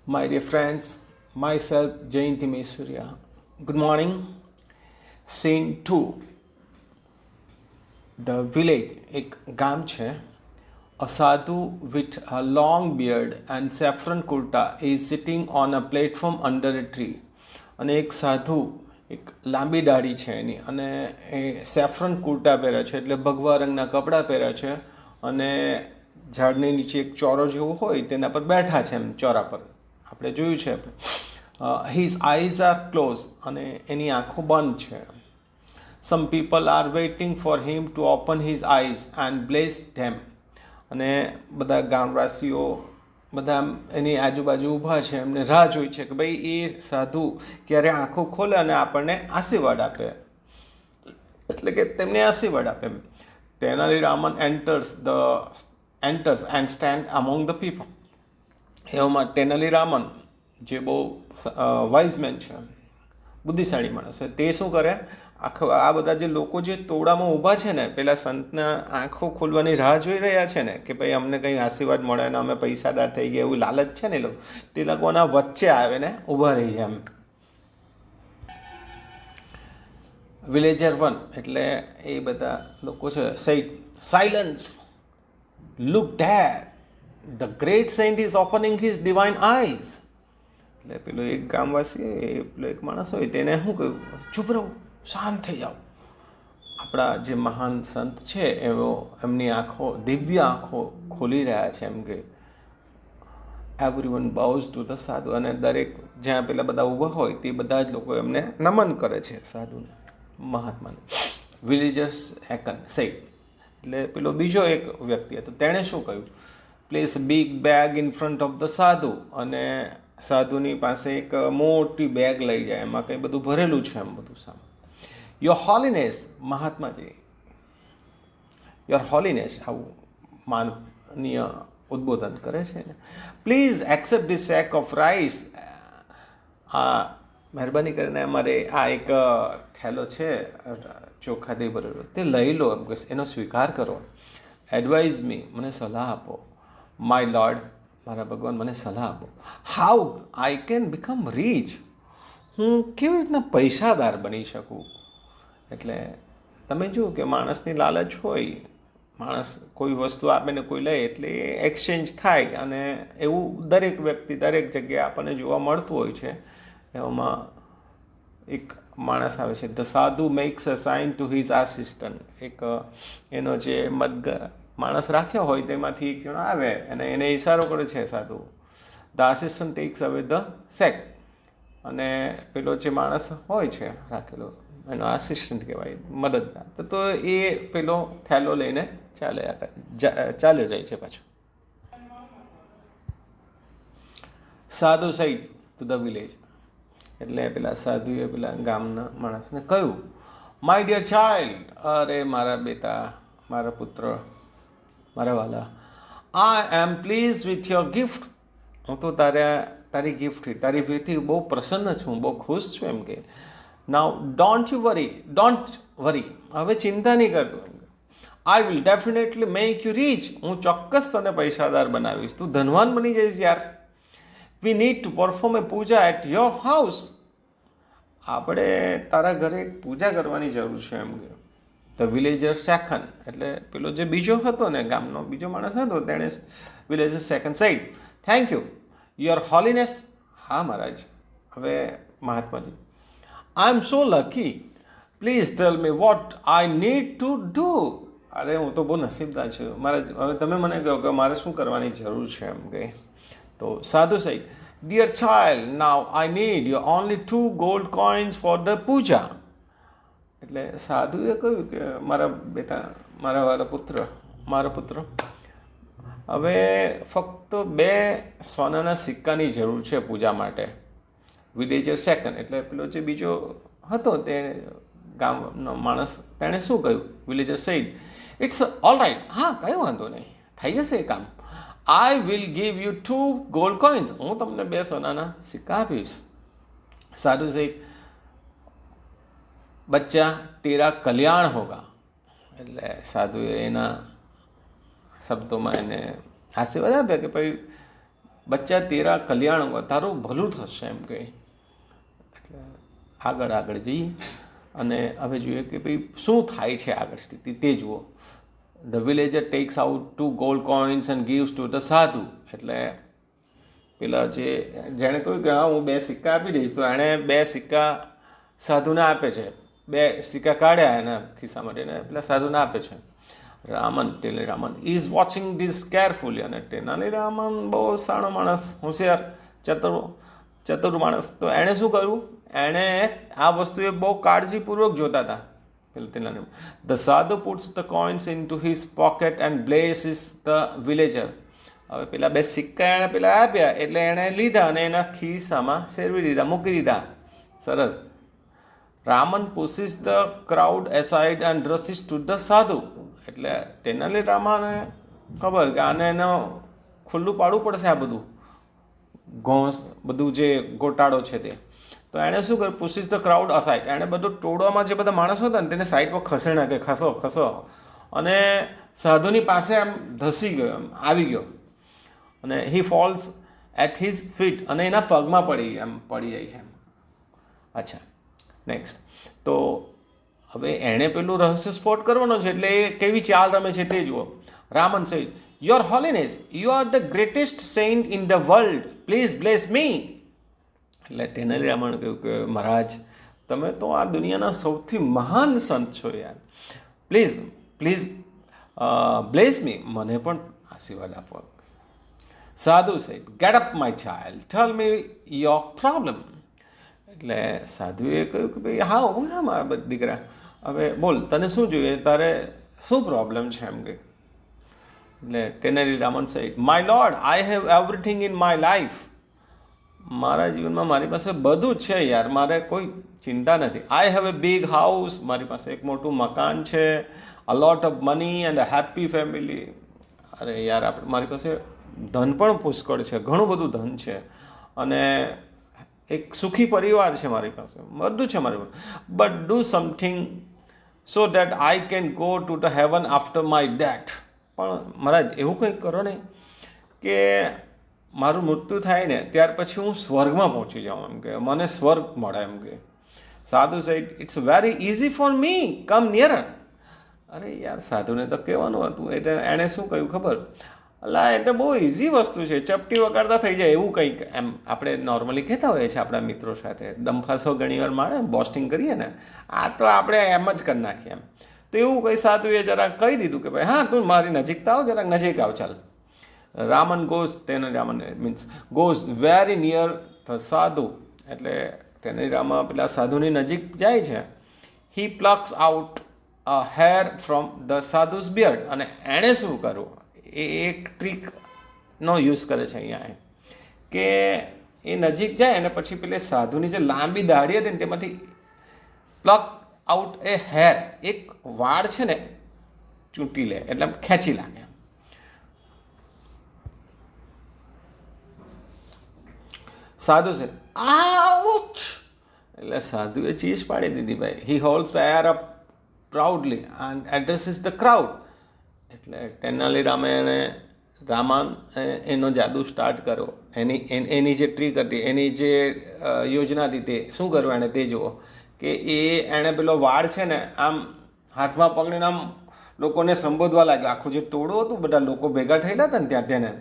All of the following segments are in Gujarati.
My dear friends, myself Jayanti Mesurya. Good morning. Scene 2. The village, એક ગામ છે. A sadhu with a long beard and saffron kurta is sitting on a platform under a tree. અને એક સાધુ એક લાંબી દાઢી છે એની અને એ સેફ્રન કુર્તા પહેર્યા છે એટલે ભગવા રંગના કપડાં પહેર્યા છે અને ઝાડની નીચે એક ચોરો જેવું હોય તેના પર બેઠા છે એમ ચોરા પર આપણે જોયું છે હિઝ આઈઝ આર ક્લોઝ અને એની આંખો બંધ છે. Some people are waiting for him to open his eyes and bless them અને બધા ગામવાસીઓ બધા એની આજુબાજુ ઊભા છે એમને રાહ જોઈ છે કે ભાઈ એ સાધુ ક્યારે આંખો ખોલે અને આપણને આશીર્વાદ આપે એટલે કે તેમને આશીર્વાદ આપે એમ. Tenali Raman enters and stand among the people. એવામાં તેનાલી રામન જે બહુ વાઇઝમેન છે, બુદ્ધિશાળી માણસ છે, તે શું કરે, આ બધા જે લોકો જે ટોળામાં ઊભા છે ને પેલા સંતના આંખો ખોલવાની રાહ જોઈ રહ્યા છે ને કે ભાઈ અમને કંઈ આશીર્વાદ મળે ને અમે પૈસાદાર થઈ ગયા એવું લાલચ છે ને એ લોકો, તે લોકોના વચ્ચે આવે ને ઊભા રહી જાય એમ. વિલેજર 1 એટલે એ બધા લોકો છે. Silence, look there, the great saint is opening his divine eyes. એટલે પેલો એક ગામવાસી પેલો એક માણસ હોય તેને શું કહ્યું, ચૂપ રહો, શાંત થઈ જાઓ. આપણા જે મહાન સંત છે એમની આંખો, દિવ્ય આંખો ખોલી રહ્યા છે એમ કે એવરીવન બાઉઝ ટુ ધ સાધુ. અને દરેક જ્યાં પેલા બધા ઊભા હોય તે બધા જ લોકો એમને નમન કરે છે સાધુને, મહાત્માને. વિલેજર્સ એકન સેડ એટલે પેલો બીજો એક વ્યક્તિ હતો, તેણે શું કહ્યું, place big bag in front of the સાધુ. અને સાધુની પાસે એક મોટી બેગ લઈ જાય, એમાં કંઈ બધું ભરેલું છે એમ બધું સામે. યોર હોલીનેસ, મહાત્માજી, યોર હોલીનેસ, આવું માનનીય ઉદ્બોધન કરે છે ને. Please accept this sec of rice. મહેરબાની કરીને અમારે આ એક થેલો છે ચોખાથી ભરેલો, તે લઈ લો એમ કે એનો સ્વીકાર કરો. એડવાઇઝ મી, મને સલાહ આપો. માય લોર્ડ, મારા ભગવાન મને સલાહ આપો. How I can become rich, હું કેવી રીતના પૈસાદાર બની શકું. એટલે તમે જુઓ કે માણસની લાલચ હોય, માણસ કોઈ વસ્તુ આપે ને કોઈ લે એટલે એ એક્સચેન્જ થાય અને એવું દરેક વ્યક્તિ દરેક જગ્યાએ આપણને જોવા મળતું હોય છે. એવામાં એક માણસ આવે છે, ધ સાધુ max a sine to his assistant. એક એનો જે માણસ રાખ્યો હોય તેમાંથી એક જણ આવે અને એને ઇશારો કરે છે સાધુ. The assistant takes away the sack. અને પેલો જે માણસ હોય છે રાખેલો એનો આસિસ્ટન્ટ કહેવાય, મદદગાર, તો એ પેલો થેલો લઈને ચાલ્યો જાય છે પાછો. સાધુ સાઈડ ટુ ધ વિલેજ એટલે પેલા સાધુએ પેલા ગામના માણસને કહ્યું, માય ડિયર ચાઇલ્ડ, અરે મારા બેટા, મારા પુત્ર, મારા વાલા, આઈ એમ પ્લીઝ વિથ યોર ગિફ્ટ. હું તો તારી ગિફ્ટથી, તારી ભેટથી બહુ પ્રસન્ન છું, બહુ ખુશ છું એમ કે. નાઉ ડોન્ટ વરી, હવે ચિંતા નહીં કરતો. I will definitely make you rich, હું ચોક્કસ તને પૈસાદાર બનાવીશ, તું ધનવાન બની જઈશ યાર. We need to perform a puja at your house. આપણે તારા ઘરે એક પૂજા કરવાની જરૂર છે એમ કે. ધ વિલેજર સેકન્ડ એટલે પેલો જે બીજો હતો ને ગામનો બીજો માણસ હતો તેણે villager second said, thank you your holiness. હા મહારાજ. હવે મહાત્માજી, I am so lucky, please tell me what I need to do. અરે હું તો બહુ નસીબદાર છું મહારાજ, હવે તમે મને કહો કે મારે શું કરવાની જરૂર છે એમ કે. તો sadhu said, dear child, now I need your only 2 gold coins for the puja. એટલે સાધુએ કહ્યું કે મારા બેટા, મારા પુત્ર, હવે ફક્ત 2 સોનાના સિક્કાની જરૂર છે પૂજા માટે. વિલેજર સેકન્ડ એટલે પેલો જે બીજો હતો તે ગામનો માણસ, તેણે શું કહ્યું, villager said, it's all right, હા કંઈ વાંધો નહીં, થઈ જશે એ કામ. I will give you 2 gold coins, હું તમને 2 સોનાના સિક્કા આપીશ. સાધુ સેડ, બચ્ચા તેરા કલ્યાણ હોગા. એટલે સાધુએ એના શબ્દોમાં એને આશીર્વાદ આપ્યા કે ભાઈ બચ્ચા તેરા કલ્યાણ તારું ભલું થશે એમ કહે. એટલે આગળ જઈએ અને હવે જોઈએ કે ભાઈ શું થાય છે આગળ સ્થિતિ તે જુઓ. The villager tax out 2 gold coins and gives to the સાધુ. એટલે પેલા જેણે કહ્યું કે હા હું 2 સિક્કા આપી દઈશ, તો એણે 2 સિક્કા સાધુને આપે છે. 2 સિક્કા કાઢ્યા એના ખિસ્સામાંથી ને પેલા સાધુને આપે છે. ટેનલીરામન ઇઝ વોચિંગ ધીસ કેરફુલી. અને ટેનાલીરામન બહુ સારો માણસ, હોશિયાર, ચતુર માણસ. તો એણે શું કર્યું, એણે આ વસ્તુએ બહુ કાળજીપૂર્વક જોતા હતા. The sadhu puts the coins into his pocket and blesses the villager. હવે પેલા 2 સિક્કા એણે પેલા આપ્યા એટલે એણે લીધા અને એના ખિસ્સામાં શેરવી દીધા, મૂકી દીધા. સરસ. Raman pushes the crowd aside and rushes to the sadhu. એટલે ટેનાલી રામાને ખબર કે આને એને ખુલ્લું પાડવું પડશે આ બધું જે ગોટાળો છે તે. તો એણે શું કર્યું, પુશિસ ધ ક્રાઉડ અસાઇડ. એણે બધું ટોળામાં જે બધા માણસો હતા ને તેને સાઈડ પર ખસેડા કે ખસો અને સાધુની પાસે આમ ધસી ગયો, એમ આવી ગયો. અને હી ફોલ્સ એટ હિઝ ફીટ. અને એના પગમાં પડી જાય છે એમ. અચ્છા, નેક્સ્ટ. તો હવે એણે પેલું રહસ્ય સ્પોટ કરવાનો છે એટલે એ કેવી ચાલ રમે છે તે જુઓ. Raman said, your holiness, you are the greatest saint in the world, please bless me. એટલે ટેનલી રામણ કહ્યું કે મહારાજ તમે તો આ દુનિયાના સૌથી મહાન સંત છો યાર, પ્લીઝ બ્લેસ મી, મને પણ આશીર્વાદ આપો. Sadhu said, get up my child, tell me your problem. એટલે સાધુએ કહ્યું કે ભાઈ હા મારા દીકરા, હવે બોલ તને શું જોઈએ, તારે શું પ્રોબ્લેમ છે એમ કે. એટલે Tenali Raman said, my lord, I have everything in my life. મારા જીવનમાં મારી પાસે બધું જ છે યાર, મારે કોઈ ચિંતા નથી. I have a big house, મારી પાસે એક મોટું મકાન છે. A lot of money and a happy family. અરે યાર મારી પાસે ધન પણ પુષ્કળ છે, ઘણું બધું ધન છે અને એક સુખી પરિવાર છે મારી પાસે, બધું છે મારી પાસે. But do something so that I can go to the heaven after my death. પણ મહારાજ એવું કંઈક કરો ને કે મારું મૃત્યુ થાય ને ત્યાર પછી હું સ્વર્ગમાં પહોંચી જાઉં, એમ કે મને સ્વર્ગ મળે એમ કે. Sadhu said, it's very easy for me, come near. અરે યાર સાધુને તો કહેવાનું હતું, એટલે એણે શું કહ્યું ખબર, અલા એ તો બહુ ઇઝી વસ્તુ છે, ચપટી વગાડતા થઈ જાય એવું કંઈક. એમ આપણે નોર્મલી કહેતા હોઈએ છીએ આપણા મિત્રો સાથે, ડંફાસો ઘણીવાર મારે બોસ્ટિંગ કરીએ ને, આ તો આપણે એમ જ કરી નાખીએ એમ. તો એવું કંઈ સાધુએ જરાક કહી દીધું કે ભાઈ હા તું મારી નજીક આવ, જરાક નજીક આવ ચાલ. રામન ગોઝ, તેને Raman means goes very near the sadhu. એટલે તેને રામા પેલા સાધુની નજીક જાય છે. He plucks out a hair from the sadhu's beard. અને એણે શું કરવું, એ એક ટ્રીકનો યુઝ કરે છે અહીંયા કે એ નજીક જાય અને પછી પેલે સાધુની જે લાંબી દાઢી હતી ને તેમાંથી પ્લક આઉટ એ હેર, એક વાળ છે ને ચૂંટી લે, એટલે ખેંચી લાગે. સાધુ છે આઉચ. એટલે સાધુએ ચીસ પાડી દીધી ભાઈ. He holds the hair up proudly and addresses the crowd. એટલે ટેનાલી રામન એનો જાદુ સ્ટાર્ટ કર્યો. એની જે ટ્રીક હતી, એની જે યોજના હતી તે શું કર્યું એણે તે જુઓ કે એણે પેલો વાળ છે ને આમ હાથમાં પકડીને આમ લોકોને સંબોધવા લાગ્યો. આખું જે ટોળું હતું બધા લોકો ભેગા થયેલા હતા ને ત્યાં તેને.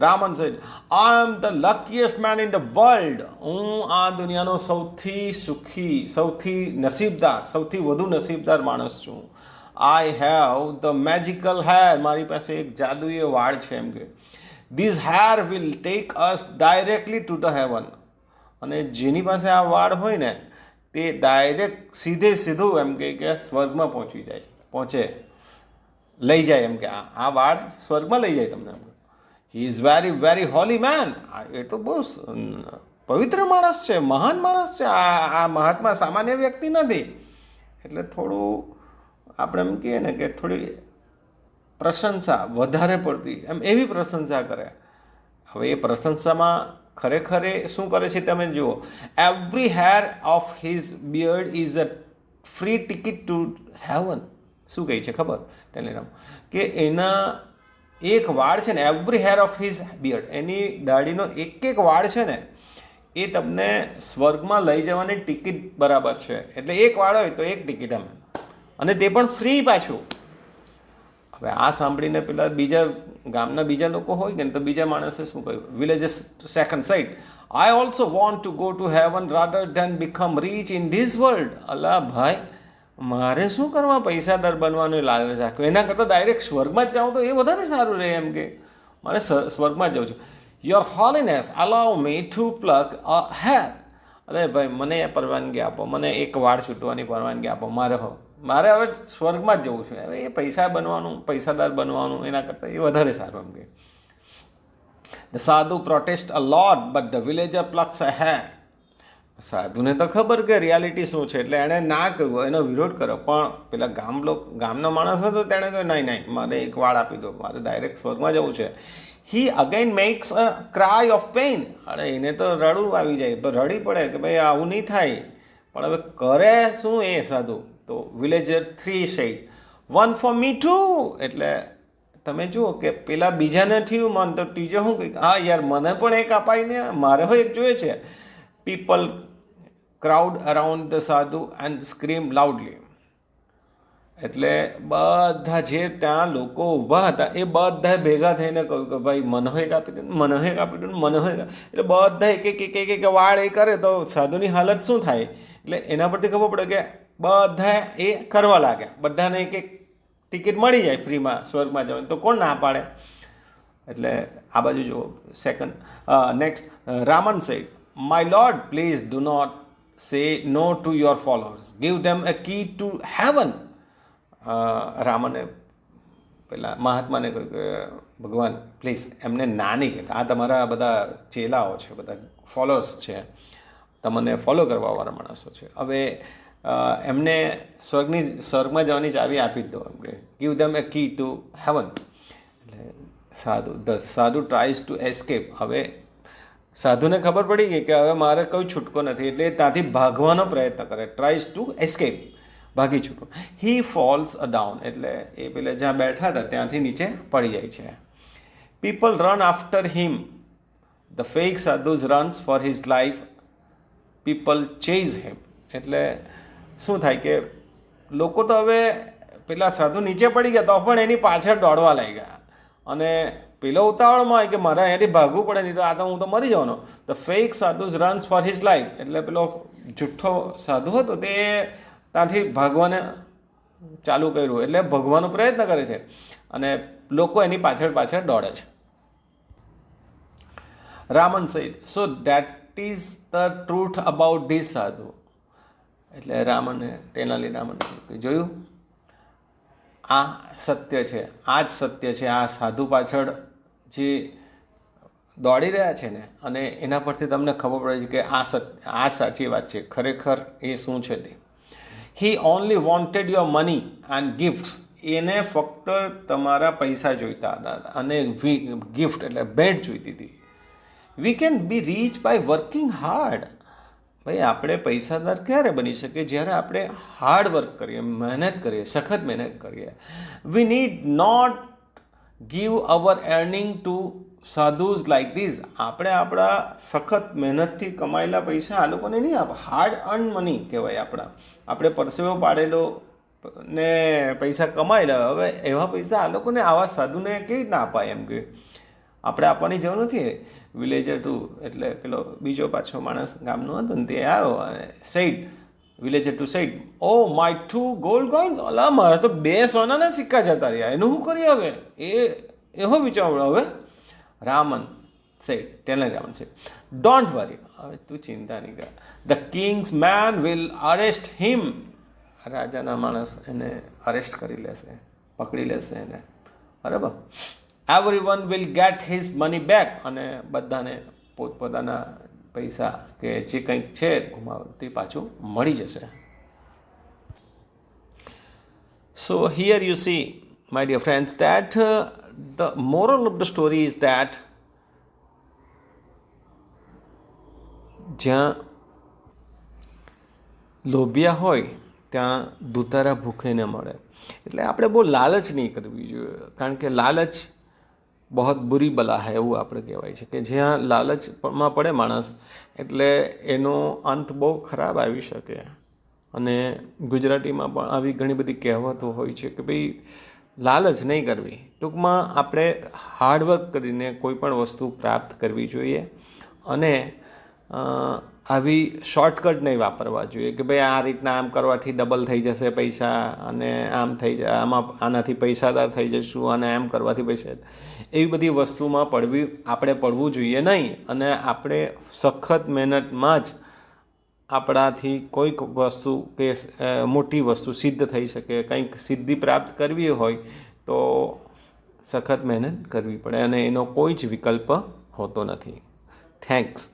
Raman said, I am the luckiest man in the world. હું આ દુનિયાનો સૌથી સુખી, સૌથી નસીબદાર, સૌથી વધુ નસીબદાર માણસ છું. I have the magical hair. મારી પાસે એક જાદુઈ વાળ છે એમ કે. These hair will take us directly to the heaven. અને જેની પાસે આ વાળ હોય ને તે ડાયરેક્ટ સીધું એમ કે સ્વર્ગમાં પહોંચે, લઈ જાય એમ કે આ વાળ સ્વર્ગમાં લઈ જાય તમને. He is very very holy man. એ તો બહુ પવિત્ર માણસ છે, મહાન માણસ છે. આ મહાત્મા સામાન્ય વ્યક્તિ નથી. એટલે થોડું આપણે એમ કહીએ ને કે થોડી પ્રશંસા વધારે પડતી, એમ એવી પ્રશંસા કરે. હવે એ પ્રશંસામાં ખરેખર એ શું કરે છે તમે જુઓ. Every hair of his beard is a free ticket to heaven. શું કહે છે ખબર ટેલિગ્રામ કે એના એક વાળ છે ને, every hair of his beard, એની દાઢીનો એક વાળ છે ને એ તમને સ્વર્ગમાં લઈ જવાની ટિકિટ બરાબર છે. એટલે એક વાળ હોય તો એક ટિકિટ એમ, અને તે પણ ફ્રી પાછું. હવે આ સાંભળીને પેલા બીજા ગામના બીજા લોકો હોય ને, તો બીજા માણસે શું કહ્યું? Villagers second side, I also want to go to heaven rather than become rich in this world. અલા ભાઈ, મારે શું કરવા પૈસાદાર બનવાનું લાલચ રાખવું? એના કરતાં ડાયરેક્ટ સ્વર્ગમાં જ જાઉં તો એ વધારે સારું રહે. એમ કે મારે સ્વર્ગમાં જ જાઉં છું. Your holiness allow me to pluck a hair. અરે ભાઈ, મને પરવાનગી આપો, મને એક વાળ છૂટવાની પરવાનગી આપો. મારે હવે સ્વર્ગમાં જ જવું છે. હવે એ પૈસા બનવાનું, પૈસાદાર બનવાનું, એના કરતાં એ વધારે સારું. એમ કે ધ સાધુ protest a lot but the villager પ્લક્સ a hair. સાધુને તો ખબર કે રિયાલિટી શું છે, એટલે એણે ના કહ્યું, એનો વિરોધ કર્યો. પણ પેલા ગામનો માણસ હતો, તેણે કહ્યું નહીં, મારે એક વાળ આપી દો, મારે ડાયરેક્ટ સ્વર્ગમાં જવું છે. He again makes a cry of pain. અરે એને તો રડવું આવી જાય, તો રડી પડે કે ભાઈ આવું નહીં થાય. પણ હવે કરે શું એ સાધુ? તો villager 3 said, one for me to. એટલે તમે જુઓ કે પેલા બીજાને થયું મન, તો ત્રીજો શું કહે? હા યાર, મને પણ એક અપાઈને, મારે હોય એક જોઈએ છે. પીપલ ક્રાઉડ અરાઉન્ડ ધ સાધુ એન્ડ સ્ક્રીમ લાઉડલી. એટલે બધા જે ત્યાં લોકો ઊભા હતા એ બધા ભેગા થઈને કહ્યું કે ભાઈ મને એક આપી દો, મને એક આપી દો, મને એક. એટલે બધા એક વાળ એ કરે તો સાધુની હાલત શું થાય? એટલે એના પરથી ખબર પડે કે બધા એ કરવા લાગ્યા. બધાને એક ટિકિટ મળી જાય ફ્રીમાં સ્વર્ગમાં જવાની, તો કોણ ના પાડે? એટલે આ બાજુ જુઓ. Next, Raman said, my lord please do not say no to your followers, give them a key to heaven. રામને પેલા મહાત્માને કહ્યું કે ભગવાન પ્લીઝ એમને ના નહીં કહેતા, આ તમારા બધા ચેલાઓ છે, બધા ફોલોઅર્સ છે, તમને ફોલો કરવાવાળા માણસો છે. હવે એમને સ્વર્ગમાં જવાની ચાવી આપી જ દો. એમ કે give them a key to heaven. એટલે સાધુ ટ્રાઇઝ ટુ એસ્કેપ. હવે સાધુને ખબર પડી ગઈ કે હવે મારે કોઈ છૂટકો નથી, એટલે ત્યાંથી ભાગવાનો પ્રયત્ન કરે. ટ્રાઇઝ ટુ એસ્કેપ, ભાગી છૂટો. હી ફોલ્સ ડાઉન. એટલે એ પેલા જ્યાં બેઠા હતા ત્યાંથી નીચે પડી જાય છે. People run after him, the fake sadhus runs for his life, people chase him. એટલે શું થાય કે લોકો તો હવે પેલા સાધુ નીચે પડી ગયા તો પણ એની પાછળ દોડવા લાગ્યા. અને પેલો ઉતાવળમાં હોય કે મારે અહીંયાથી ભાગવું પડે, નહીં તો આ તો હું તો મરી જવાનો. The fake sadhus runs for his life. એટલે પેલો જુઠ્ઠો સાધુ હતો તે ત્યાંથી ભાગવાને ચાલુ કર્યું, એટલે ભગવાનો પ્રયત્ન કરે છે અને લોકો એની પાછળ દોડે છે. Raman said, so that is the truth about this sadhu. એટલે તેનાલી રામન જોયું, આ સત્ય છે, આ જ સત્ય છે. આ સાધુ પાછળ જે દોડી રહ્યા છે ને, અને એના પરથી તમને ખબર પડે છે કે આ સાચી વાત છે. ખરેખર એ શું છે તે. He only wanted your money and gifts. એને ફક્ત તમારા પૈસા જોઈતા હતા અને ગિફ્ટ એટલે ભેટ જોઈતી હતી. We can be rich by working hard. ભાઈ આપણે પૈસાદાર ક્યારે બની શકીએ? જ્યારે આપણે હાર્ડ વર્ક કરીએ, મહેનત કરીએ, સખત મહેનત કરીએ. We need not give our earning to sadhus like these. આપણે આપણા સખત મહેનતથી કમાયેલા પૈસા આ લોકોને નહીં આપે. હાર્ડ અર્ન મની કહેવાય. આપણે પરસેવો પાડેલો ને પૈસા કમાયેલા, હવે એવા પૈસા આ લોકોને, આવા સાધુને કેવી રીતના અપાય? એમ કે આપણે આપવાની જરૂર નથી. વિલેજર ટુ એટલે પેલો બીજો પાછો માણસ ગામનો હતો ને, તે આવ્યો અને said, villager two said, oh my 2 gold coins. અલા, મારે તો 2 સોનાના સિક્કા જતા રહ્યા, એનું શું કરીએ હવે? એવો વિચાર. હવે રામન સેડ, ડોન્ટ વરી, હવે તું ચિંતા નહીં કર. The king's men will arrest him. રાજાના માણસ એને અરેસ્ટ કરી લેશે, પકડી લેશે એને, બરાબર. Everyone will get his money back. અને બધાને પોતપોતાના પૈસા કે જે કંઈક છે ગુમાવ તે પાછું મળી જશે. સો here you C, my dear friends, that the moral of the story is that જ્યાં લોભિયા હોય ત્યાં દુતારા ભૂખે ન મળે. એટલે આપણે બહુ લાલચ નહીં કરવી જોઈએ, કારણ કે લાલચ બહોત બુરી બલા હૈ એવું આપણે કહેવાય છે કે જ્યાં લાલચમાં પડે માણસ એટલે એનો અંત બહુ ખરાબ આવી શકે. અને ગુજરાતીમાં પણ આવી ઘણી બધી કહેવતો હોય છે કે ભાઈ લાલચ નહીં કરવી. ટૂંકમાં આપણે હાર્ડવર્ક કરીને કોઈ પણ વસ્તુ પ્રાપ્ત કરવી જોઈએ અને આવી શોર્ટકટ નહીં વાપરવા જોઈએ કે ભાઈ આ રીતના આમ કરવાથી ડબલ થઈ જશે પૈસા અને આમ થઈ જાય આમાં આનાથી પૈસાદાર થઈ જઈશું અને આમ કરવાથી પૈસા એવી બધી વસ્તુમાં પડવું જોઈએ નહીં. અને આપણે સખત મહેનતમાં જ આપણાથી કોઈક વસ્તુ કે મોટી વસ્તુ સિદ્ધ થઈ શકે, કંઈક સિદ્ધિ પ્રાપ્ત કરવી હોય તો સખત મહેનત કરવી પડે અને એનો કોઈ જ વિકલ્પ હોતો નથી. થેન્ક્સ.